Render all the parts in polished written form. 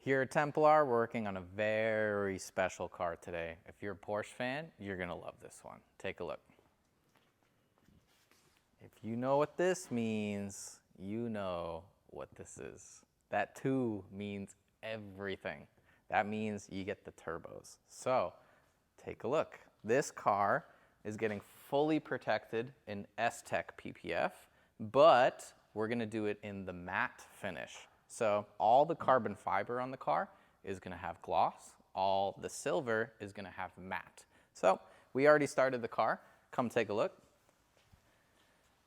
Here at Templar, we're working on a very special car today. If you're a Porsche fan, you're gonna love this one. Take a look. If you know what this means, you know what this is. That too means everything. That means you get the turbos. So, take a look. This car is getting fully protected in STEK PPF, but we're gonna do it in the matte finish. So all the carbon fiber on the car is gonna have gloss. All the silver is gonna have matte. So we already started the car. Come take a look.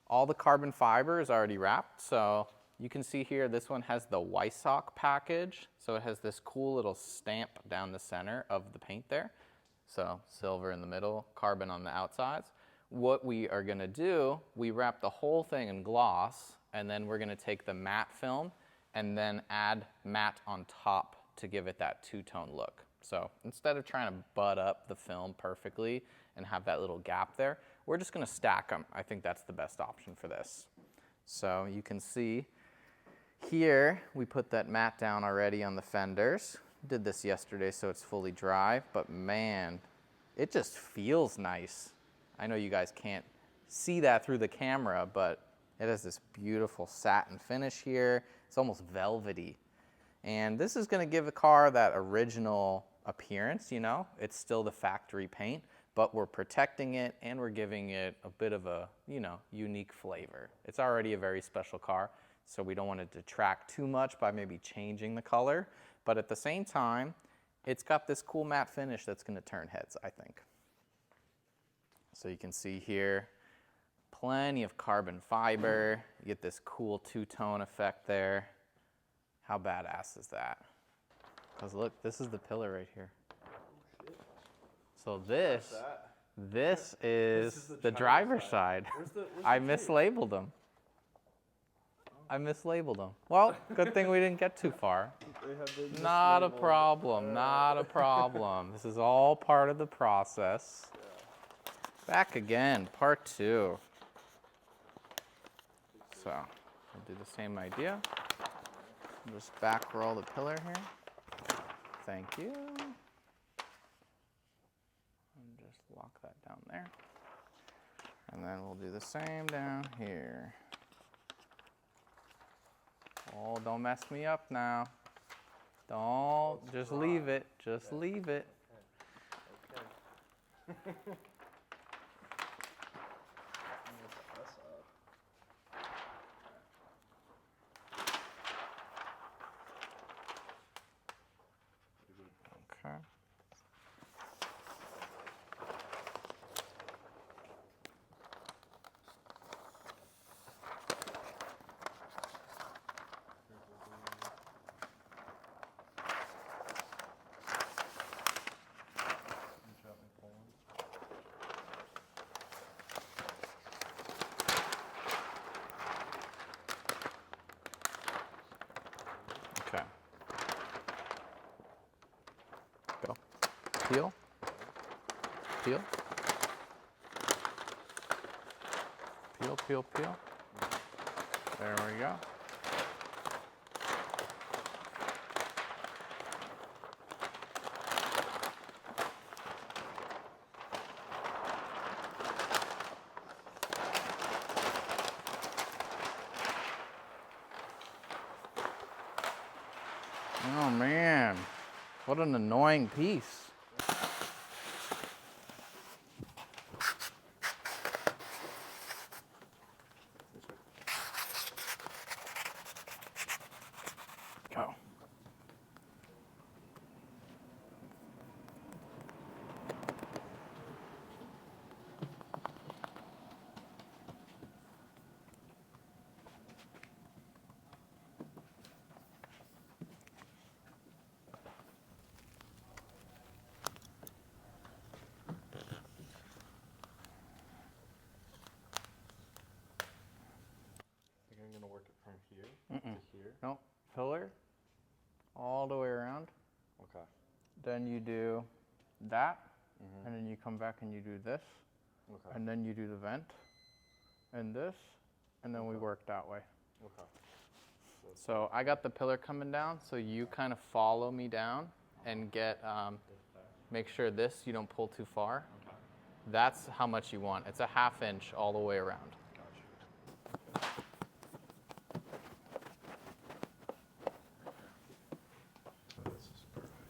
All the carbon fiber is already wrapped. So you can see here, this one has the Weissach package. So it has this cool little stamp down the center of the paint there. So silver in the middle, carbon on the outsides. What we are gonna do, we wrap the whole thing in gloss, and then we're gonna take the matte film and then add matte on top to give it that two-tone look. So instead of trying to butt up the film perfectly and have that little gap there, we're just gonna stack them. I think that's the best option for this. So you can see here, we put that matte down already on the fenders. Did this yesterday so it's fully dry, but man, it just feels nice. I know you guys can't see that through the camera, but it has this beautiful satin finish here. It's almost velvety. And this is gonna give the car that original appearance, you know? It's still the factory paint, but we're protecting it and we're giving it a bit of a, you know, unique flavor. It's already a very special car, so we don't want to detract too much by maybe changing the color, but at the same time, it's got this cool matte finish that's gonna turn heads, I think. So you can see here, plenty of carbon fiber. You get this cool two-tone effect there. How badass is that? Because look, this is the pillar right here. So this is the driver's side. I mislabeled them. I mislabeled them. Well, good thing we didn't get too far. Not a problem, not a problem. This is all part of the process. Back again, part 2. So, we'll do the same idea. Just back roll the pillar here. Thank you. And just lock that down there. And then we'll do the same down here. Oh, don't mess me up now. Don't, just leave it, just leave it. Okay. Okay. Okay. Go. Peel. Peel. Peel, peel, peel. There we go. Oh man, what an annoying piece. Go. I'm gonna work it from here to here. No, pillar all the way around. Okay. Then you do that, and then you come back and you do this, Okay. and then you do the vent, and this, and then we work that way. Okay. So I got the pillar coming down, so you kind of follow me down and get, make sure you don't pull too far. Okay. That's how much you want. It's a 1/2 inch all the way around. Gotcha. So this is perfect.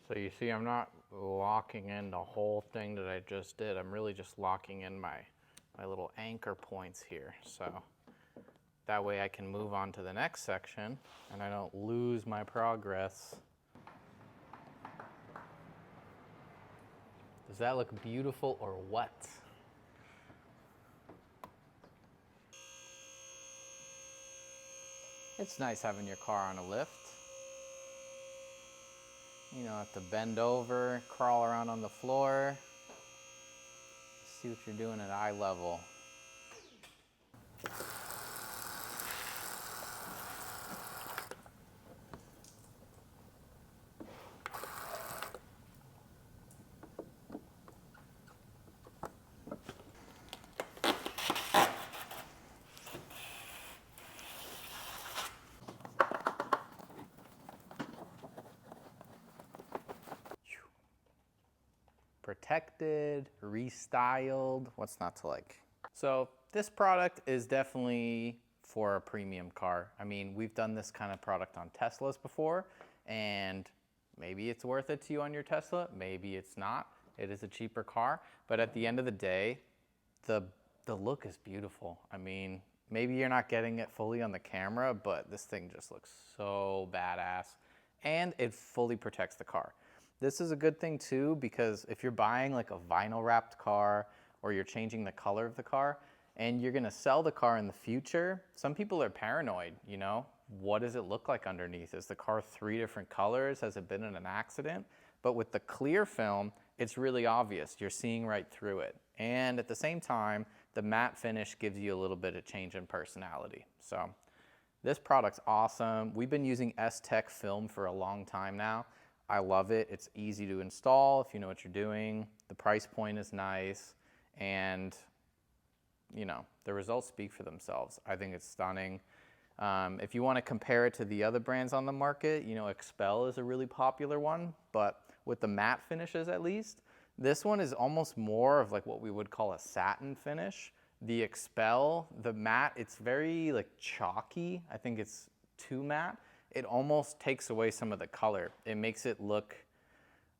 So you see, I'm not locking in the whole thing that I just did. I'm really just locking in my little anchor points here. So that way I can move on to the next section and I don't lose my progress. Does that look beautiful or what? It's nice having your car on a lift. You don't have to bend over, crawl around on the floor. See what you're doing at eye level. Protected, restyled, what's not to like? So this product is definitely for a premium car. I mean, we've done this kind of product on Teslas before, and maybe it's worth it to you on your Tesla, maybe it's not. It is a cheaper car, but at the end of the day, the look is beautiful. I mean, maybe you're not getting it fully on the camera, but this thing just looks so badass, and it fully protects the car. This is a good thing too, because if you're buying like a vinyl wrapped car or you're changing the color of the car and you're gonna sell the car in the future, some people are paranoid, you know? What does it look like underneath? Is the car 3 different colors? Has it been in an accident? But with the clear film, it's really obvious. You're seeing right through it. And at the same time, the matte finish gives you a little bit of change in personality. So this product's awesome. We've been using STEK film for a long time now. I love it. It's easy to install if you know what you're doing. The price point is nice, and you know, the results speak for themselves. I think it's stunning. If you want to compare it to the other brands on the market, you know, Expel is a really popular one, but with the matte finishes at least, this one is almost more of like what we would call a satin finish. The Expel, the matte, it's very like chalky. I think it's too matte. It almost takes away some of the color. It makes it look,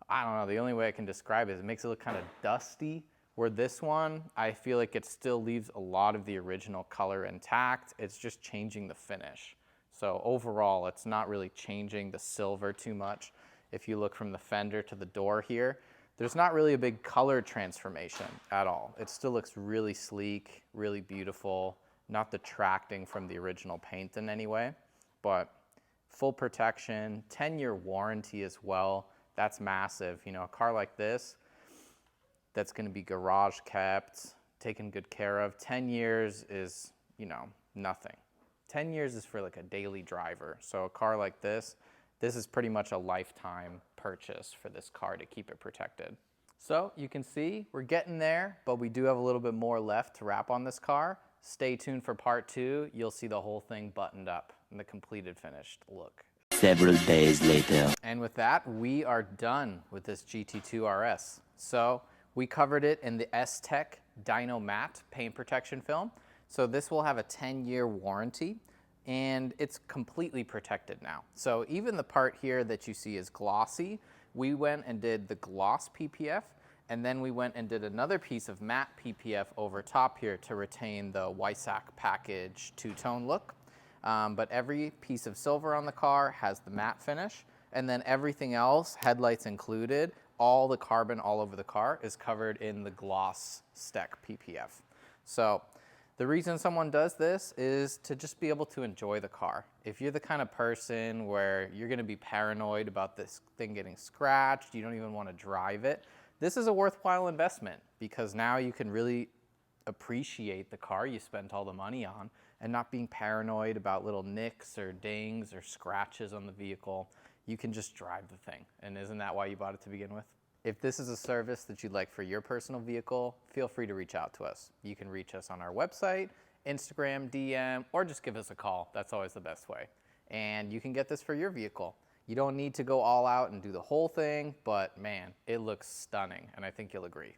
I don't know, the only way I can describe it is it makes it look kind of dusty, where this one, I feel like it still leaves a lot of the original color intact. It's just changing the finish. So overall, it's not really changing the silver too much. If you look from the fender to the door here, there's not really a big color transformation at all. It still looks really sleek, really beautiful, not detracting from the original paint in any way, but full protection, 10-year warranty as well. That's massive. You know, a car like this, that's gonna be garage kept, taken good care of. 10 years is, you know, nothing. 10 years is for like a daily driver. So a car like this is pretty much a lifetime purchase for this car to keep it protected. So you can see we're getting there, but we do have a little bit more left to wrap on this car. Stay tuned for part 2. You'll see the whole thing buttoned up and the completed finished look. Several days later. And with that, we are done with this GT2RS. So we covered it in the STEK Dynomatte paint protection film. So this will have a 10-year warranty, and it's completely protected now. So even the part here that you see is glossy, we went and did the gloss PPF, and then we went and did another piece of matte PPF over top here to retain the Weissach package two-tone look. But every piece of silver on the car has the matte finish, and then everything else, headlights included, all the carbon all over the car is covered in the gloss STEK PPF. So the reason someone does this is to just be able to enjoy the car. If you're the kind of person where you're gonna be paranoid about this thing getting scratched, you don't even wanna drive it, this is a worthwhile investment because now you can really appreciate the car you spent all the money on and not being paranoid about little nicks or dings or scratches on the vehicle. You can just drive the thing. And isn't that why you bought it to begin with? If this is a service that you'd like for your personal vehicle, feel free to reach out to us. You can reach us on our website, Instagram, DM, or just give us a call. That's always the best way. And you can get this for your vehicle. You don't need to go all out and do the whole thing, but man, it looks stunning, and I think you'll agree.